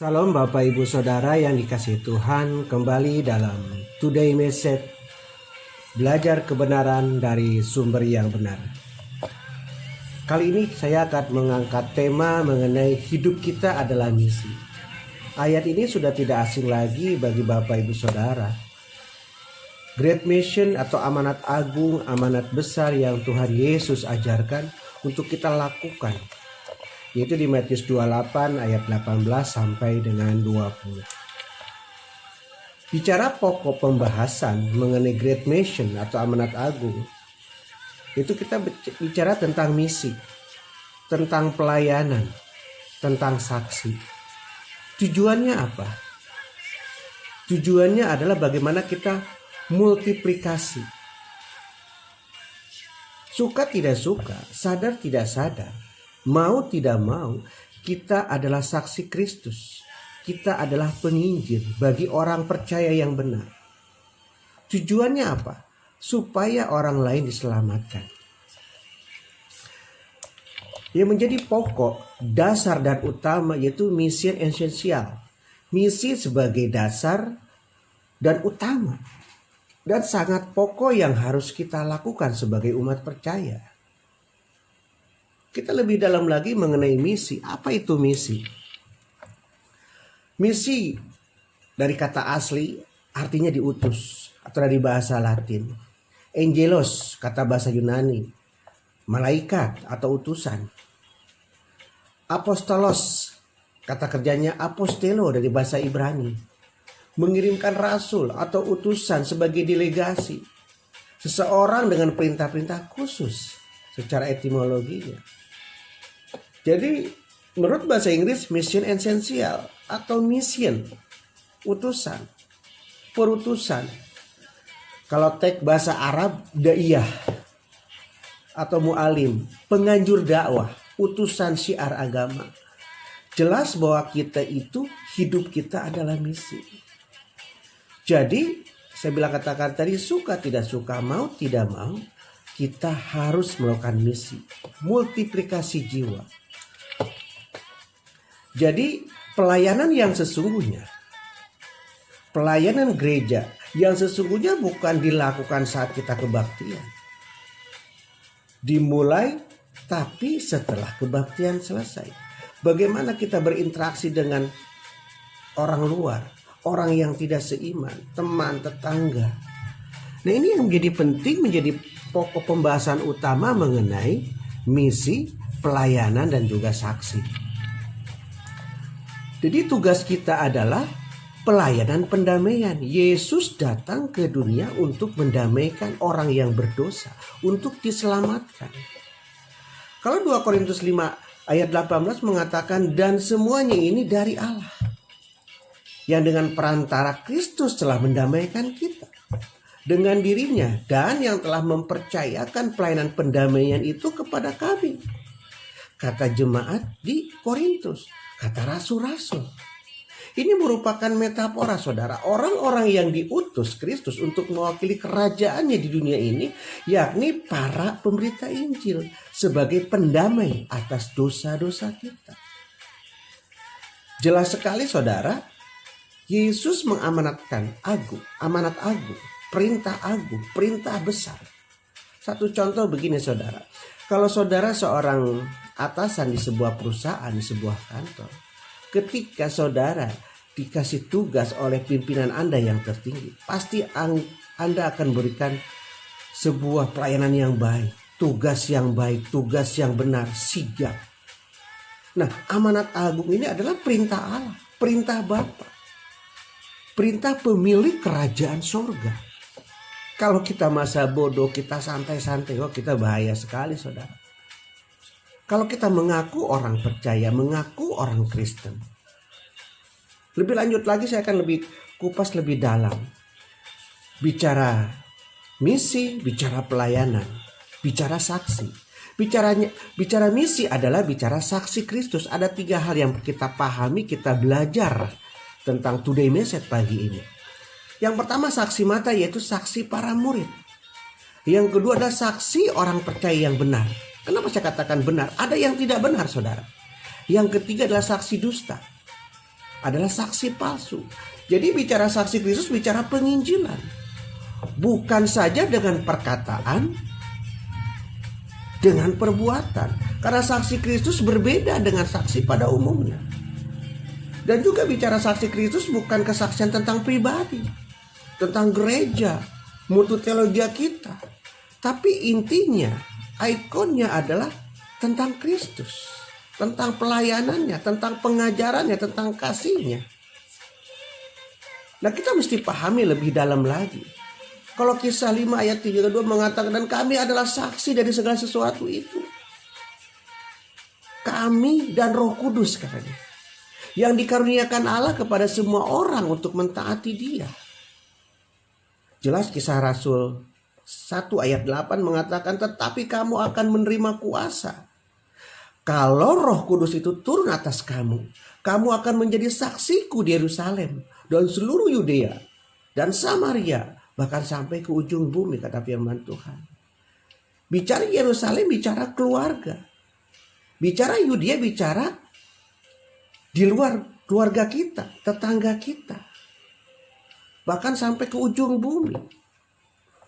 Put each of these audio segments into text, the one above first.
Salam Bapak Ibu Saudara yang dikasihi Tuhan, kembali dalam Today Message, belajar kebenaran dari sumber yang benar. Kali ini saya akan mengangkat tema mengenai hidup kita adalah misi. Ayat ini sudah tidak asing lagi bagi Bapak Ibu Saudara. Great Mission atau amanat agung, amanat besar yang Tuhan Yesus ajarkan untuk kita lakukan, yaitu di Matius 28 ayat 18 sampai dengan 20. Bicara pokok pembahasan mengenai Great Mission atau amanat agung, itu kita bicara tentang misi, tentang pelayanan, tentang saksi. Tujuannya apa? Tujuannya adalah bagaimana kita multiplikasi. Suka tidak suka, sadar tidak sadar, mau tidak mau, kita adalah saksi Kristus. Kita adalah penginjil bagi orang percaya yang benar. Tujuannya apa? Supaya orang lain diselamatkan. Yang menjadi pokok, dasar dan utama yaitu misi esensial. Misi sebagai dasar dan utama. Dan sangat pokok yang harus kita lakukan sebagai umat percaya. Kita lebih dalam lagi mengenai misi. Apa itu misi? Misi dari kata asli artinya diutus atau dari bahasa Latin. Angelos kata bahasa Yunani, malaikat atau utusan. Apostolos kata kerjanya apostelo dari bahasa Ibrani, mengirimkan rasul atau utusan sebagai delegasi. Seseorang dengan perintah-perintah khusus secara etimologinya. Jadi menurut bahasa Inggris mission esensial atau mission, utusan, perutusan. Kalau teks bahasa Arab da'iyah atau mu'alim, penganjur dakwah, utusan syiar agama. Jelas bahwa kita itu, hidup kita adalah misi. Jadi saya bilang katakan tadi, suka tidak suka, mau tidak mau, kita harus melakukan misi, multiplikasi jiwa. Jadi pelayanan yang sesungguhnya, pelayanan gereja yang sesungguhnya bukan dilakukan saat kita kebaktian. Dimulai tapi setelah kebaktian selesai. Bagaimana kita berinteraksi dengan orang luar, orang yang tidak seiman, teman, tetangga. Nah, ini yang menjadi penting, menjadi pokok pembahasan utama mengenai misi, pelayanan dan juga saksi. Jadi tugas kita adalah pelayanan pendamaian. Yesus datang ke dunia untuk mendamaikan orang yang berdosa, untuk diselamatkan. Kalau 2 Korintus 5 ayat 18 mengatakan, dan semuanya ini dari Allah, yang dengan perantara Kristus telah mendamaikan kita dengan dirinya, dan yang telah mempercayakan pelayanan pendamaian itu kepada kami. Kata jemaat di Korintus, kata rasul-rasul. Ini merupakan metafora, saudara. Orang-orang yang diutus Kristus untuk mewakili kerajaannya di dunia ini, yakni para pemberita Injil sebagai pendamai atas dosa-dosa kita. Jelas sekali, saudara, Yesus mengamanatkan amanat agung, perintah besar. Satu contoh begini, saudara. Kalau saudara seorang atasan di sebuah perusahaan, di sebuah kantor, ketika saudara dikasih tugas oleh pimpinan Anda yang tertinggi, pasti Anda akan berikan sebuah pelayanan yang baik, tugas yang baik, tugas yang benar, sigap. Nah, amanat agung ini adalah perintah Allah, perintah Bapa, perintah pemilik kerajaan sorga. Kalau kita masa bodoh, kita santai-santai, kita bahaya sekali, saudara. Kalau kita mengaku orang percaya, mengaku orang Kristen. Lebih lanjut lagi, saya akan lebih kupas lebih dalam. Bicara misi, bicara pelayanan, bicara saksi. Bicara misi adalah bicara saksi Kristus. Ada 3 hal yang kita pahami, kita belajar tentang Today Message pagi ini. Yang pertama saksi mata, yaitu saksi para murid. Yang kedua adalah saksi orang percaya yang benar. Kenapa saya katakan benar? Ada yang tidak benar, saudara. Yang ketiga adalah saksi dusta. adalah saksi palsu. Jadi bicara saksi Kristus bicara penginjilan. Bukan saja dengan perkataan, dengan perbuatan. Karena saksi Kristus berbeda dengan saksi pada umumnya. Dan juga bicara saksi Kristus bukan kesaksian tentang pribadi, tentang gereja, mutu teologi kita. Tapi intinya, ikonnya adalah tentang Kristus, tentang pelayanannya, tentang pengajarannya, tentang kasihnya. Nah, kita mesti pahami lebih dalam lagi. Kalau Kisah 5 ayat 3-2 mengatakan, dan kami adalah saksi dari segala sesuatu itu. Kami dan Roh Kudus katanya, yang dikaruniakan Allah kepada semua orang untuk mentaati Dia. Jelas Kisah Rasul 1 ayat 8 mengatakan, tetapi kamu akan menerima kuasa. Kalau Roh Kudus itu turun atas kamu, kamu akan menjadi saksiku di Yerusalem dan seluruh Yudea dan Samaria, bahkan sampai ke ujung bumi, kata firman Tuhan. Bicara Yerusalem, bicara keluarga. Bicara Yudea, bicara di luar keluarga kita, tetangga kita. Bahkan sampai ke ujung bumi.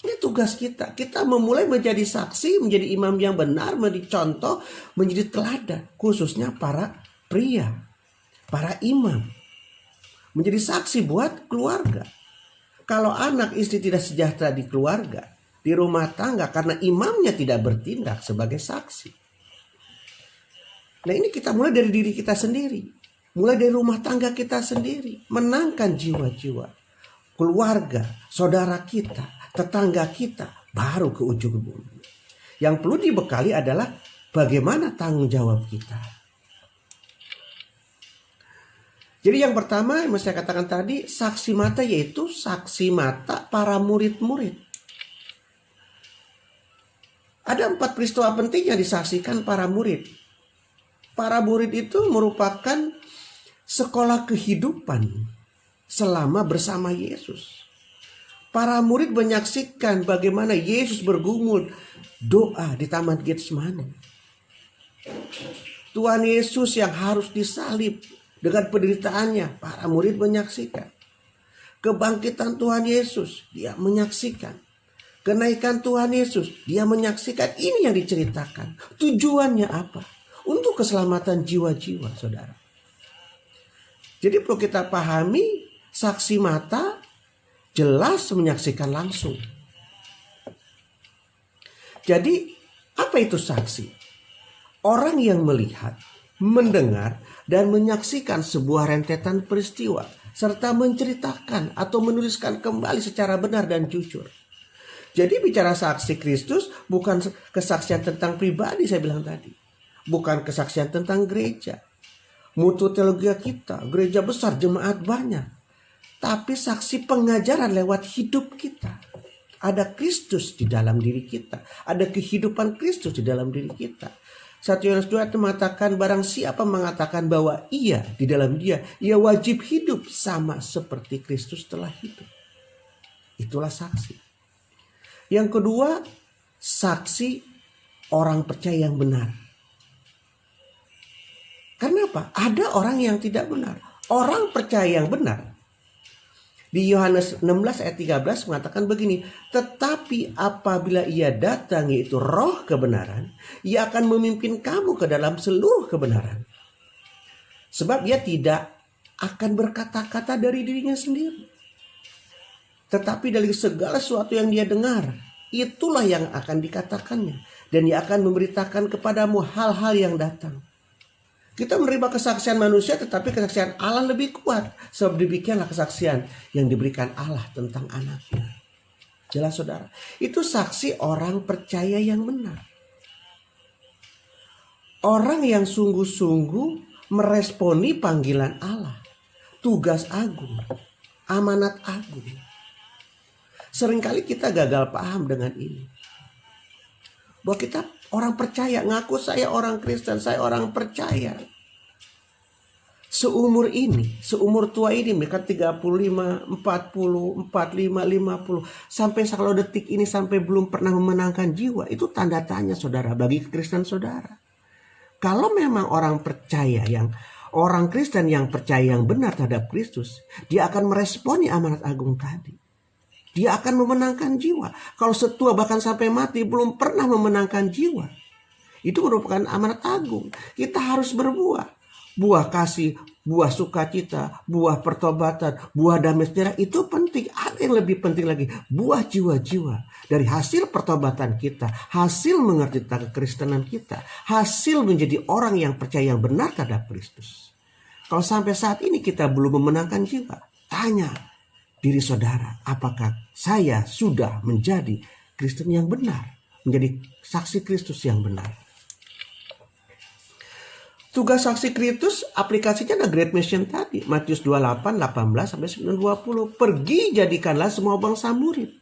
Ini tugas kita. Kita memulai menjadi saksi, menjadi imam yang benar, menjadi contoh, menjadi teladan. Khususnya para pria, para imam. Menjadi saksi buat keluarga. Kalau anak istri tidak sejahtera di keluarga, di rumah tangga, karena imamnya tidak bertindak sebagai saksi. Nah, ini kita mulai dari diri kita sendiri. Mulai dari rumah tangga kita sendiri. Menangkan jiwa-jiwa. Keluarga, saudara kita, tetangga kita, baru ke ujung bumi. Yang perlu dibekali adalah bagaimana tanggung jawab kita. Jadi yang pertama yang saya katakan tadi, saksi mata, yaitu saksi mata para murid-murid. Ada 4 peristiwa penting yang disaksikan para murid. Para murid itu merupakan sekolah kehidupan selama bersama Yesus. Para murid menyaksikan bagaimana Yesus bergumul doa di Taman Getsemani. Tuhan Yesus yang harus disalib dengan penderitaannya, para murid menyaksikan. Kebangkitan Tuhan Yesus, dia menyaksikan. Kenaikan Tuhan Yesus, dia menyaksikan. Ini yang diceritakan. Tujuannya apa? Untuk keselamatan jiwa-jiwa, saudara. Jadi perlu kita pahami, saksi mata jelas menyaksikan langsung. Jadi apa itu saksi? Orang yang melihat, mendengar, dan menyaksikan sebuah rentetan peristiwa, serta menceritakan atau menuliskan kembali secara benar dan jujur. Jadi bicara saksi Kristus bukan kesaksian tentang pribadi, saya bilang tadi. Bukan kesaksian tentang gereja, mutu teologi kita, gereja besar, jemaat banyak. Tapi saksi pengajaran lewat hidup kita. Ada Kristus di dalam diri kita. Ada kehidupan Kristus di dalam diri kita. 1 Yohanes 2 itu mengatakan, barang siapa mengatakan bahwa ia di dalam dia, ia wajib hidup sama seperti Kristus telah hidup. Itulah saksi. Yang kedua, saksi orang percaya yang benar. Karena apa? Ada orang yang tidak benar. Orang percaya yang benar. Di Yohanes 16 ayat 13 mengatakan begini, tetapi apabila ia datang, yaitu roh kebenaran, ia akan memimpin kamu ke dalam seluruh kebenaran. Sebab ia tidak akan berkata-kata dari dirinya sendiri. Tetapi dari segala sesuatu yang dia dengar, itulah yang akan dikatakannya. Dan ia akan memberitakan kepadamu hal-hal yang datang. Kita menerima kesaksian manusia, tetapi kesaksian Allah lebih kuat. Sebab demikianlah kesaksian yang diberikan Allah tentang anaknya. Jelas saudara, itu saksi orang percaya yang benar. Orang yang sungguh-sungguh meresponi panggilan Allah. Tugas agung, amanat agung. Seringkali kita gagal paham dengan ini. Bahwa kita orang percaya, ngaku saya orang Kristen, saya orang percaya. Seumur ini, seumur tua ini, mereka 35, 40, 45, 50. Sampai kalau detik ini sampai belum pernah memenangkan jiwa. Itu tanda tanya saudara bagi Kristen saudara. Kalau memang orang percaya yang Orang Kristen yang percaya yang benar terhadap Kristus, dia akan meresponi amanat agung tadi. Dia akan memenangkan jiwa. Kalau setua bahkan sampai mati belum pernah memenangkan jiwa, itu merupakan amanat agung. Kita harus berbuah. Buah kasih, buah sukacita, buah pertobatan, buah damai sejahtera itu penting. Ada yang lebih penting lagi, buah jiwa-jiwa. Dari hasil pertobatan kita, hasil mengerti tentang kekristenan kita, hasil menjadi orang yang percaya yang benar terhadap Kristus. Kalau sampai saat ini kita belum memenangkan jiwa, tanya diri saudara, apakah saya sudah menjadi Kristen yang benar, menjadi saksi Kristus yang benar? Tugas saksi Kristus aplikasinya ada Great Mission tadi. Matius 28, 18 sampai 20. Pergi jadikanlah semua bangsa murid.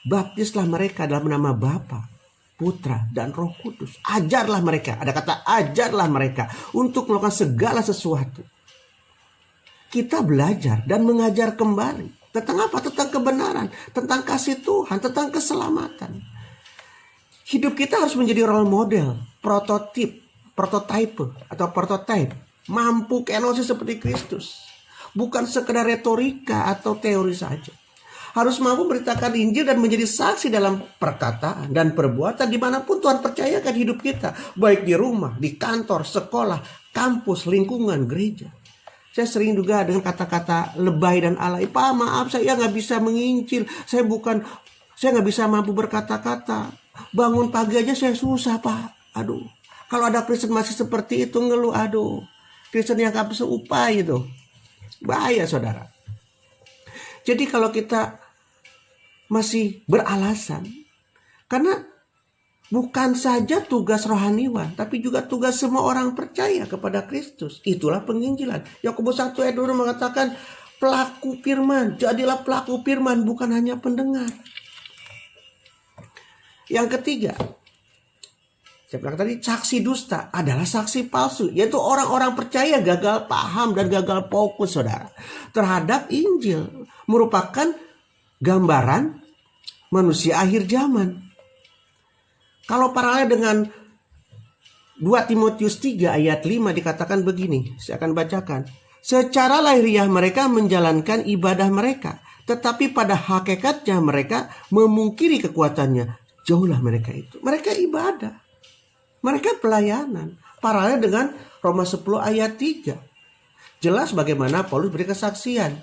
Baptislah mereka dalam nama Bapa, Putra, dan Roh Kudus. Ajarlah mereka. Ada kata ajarlah mereka untuk melakukan segala sesuatu. Kita belajar dan mengajar kembali. Tentang apa? Tentang kebenaran. Tentang kasih Tuhan. Tentang keselamatan. Hidup kita harus menjadi role model. Prototipe mampu kenosis seperti Kristus, bukan sekedar retorika atau teori saja. Harus mampu beritakan Injil dan menjadi saksi dalam perkataan dan perbuatan dimanapun Tuhan percayakan hidup kita, baik di rumah, di kantor, sekolah, kampus, lingkungan, gereja. Saya sering juga dengan kata-kata lebay dan alay. Pak, maaf saya nggak bisa menginjil, saya nggak bisa mampu berkata-kata, bangun pagi aja saya susah Pak, aduh. Kalau ada Kristen masih seperti itu ngeluh, aduh, Kristen yang gak bisa upah itu. Bahaya saudara. Jadi kalau kita masih beralasan, karena bukan saja tugas rohaniwan, tapi juga tugas semua orang percaya kepada Kristus. Itulah penginjilan. Yakobus 1 ayat 2 mengatakan, pelaku firman, jadilah pelaku firman, bukan hanya pendengar. Yang ketiga, saya bilang tadi, saksi dusta adalah saksi palsu. Yaitu orang-orang percaya gagal paham dan gagal fokus saudara terhadap Injil. Merupakan gambaran manusia akhir zaman. Kalau paralel dengan 2 Timotius 3 ayat 5 dikatakan begini. Saya akan bacakan. Secara lahiriah mereka menjalankan ibadah mereka, tetapi pada hakikatnya mereka memungkiri kekuatannya. Jauhlah mereka itu. Mereka ibadah. Mereka pelayanan. Paralel dengan Roma 10 ayat 3. Jelas bagaimana Paulus beri kesaksian.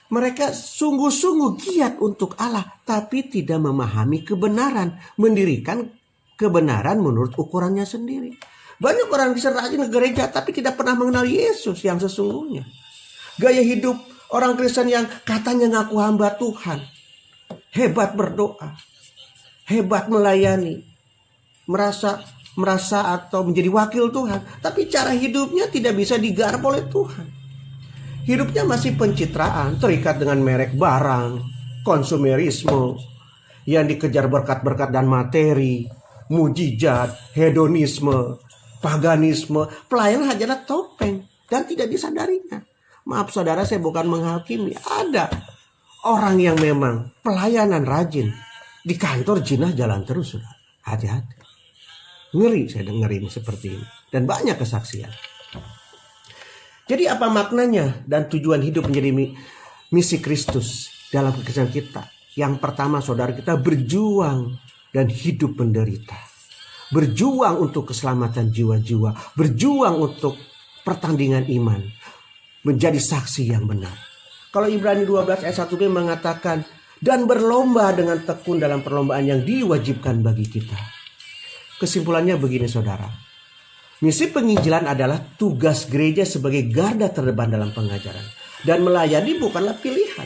Mereka sungguh-sungguh giat untuk Allah, tapi tidak memahami kebenaran. Mendirikan kebenaran menurut ukurannya sendiri. Banyak orang bisa rajin ke gereja, tapi tidak pernah mengenal Yesus yang sesungguhnya. Gaya hidup orang Kristen yang katanya ngaku hamba Tuhan. Hebat berdoa. Hebat melayani. Merasa atau menjadi wakil Tuhan, tapi cara hidupnya tidak bisa digarap oleh Tuhan. Hidupnya masih pencitraan, terikat dengan merek barang, konsumerisme, yang dikejar berkat-berkat dan materi, mujizat, hedonisme, paganisme. Pelayanan hanyalah topeng dan tidak disadarinya. Maaf saudara, saya bukan menghakimi. Ada orang yang memang pelayanan rajin, di kantor jinah jalan terus, saudara. Hati-hati. Ngeri saya dengerin seperti ini. Dan banyak kesaksian. Jadi apa maknanya dan tujuan hidup menjadi misi Kristus dalam kekristenan kita? Yang pertama saudara, kita berjuang dan hidup menderita. Berjuang untuk keselamatan jiwa-jiwa. Berjuang untuk pertandingan iman. Menjadi saksi yang benar. Kalau Ibrani 12 ayat 1b mengatakan, dan berlomba dengan tekun dalam perlombaan yang diwajibkan bagi kita. Kesimpulannya begini saudara. Misi penginjilan adalah tugas gereja sebagai garda terdepan dalam pengajaran. Dan melayani bukanlah pilihan,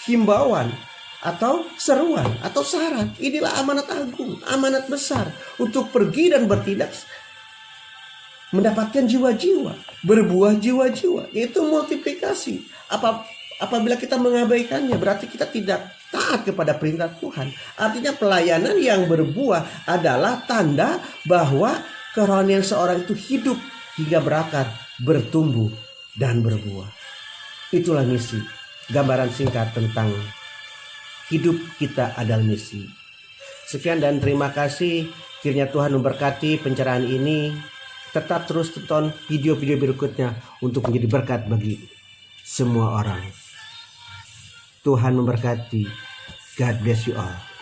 himbauan, atau seruan, atau saran. Inilah amanat agung, amanat besar. Untuk pergi dan bertindak mendapatkan jiwa-jiwa, berbuah jiwa-jiwa. Yaitu multiplikasi. Apabila kita mengabaikannya, berarti kita tidak taat kepada perintah Tuhan. Artinya pelayanan yang berbuah adalah tanda bahwa kerohanian seorang itu hidup hingga berakar, bertumbuh, dan berbuah. Itulah misi. Gambaran singkat tentang hidup kita adalah misi. Sekian dan terima kasih. Kiranya Tuhan memberkati pencerahan ini. Tetap terus tonton video-video berikutnya untuk menjadi berkat bagi semua orang. Tuhan memberkati. God bless you all.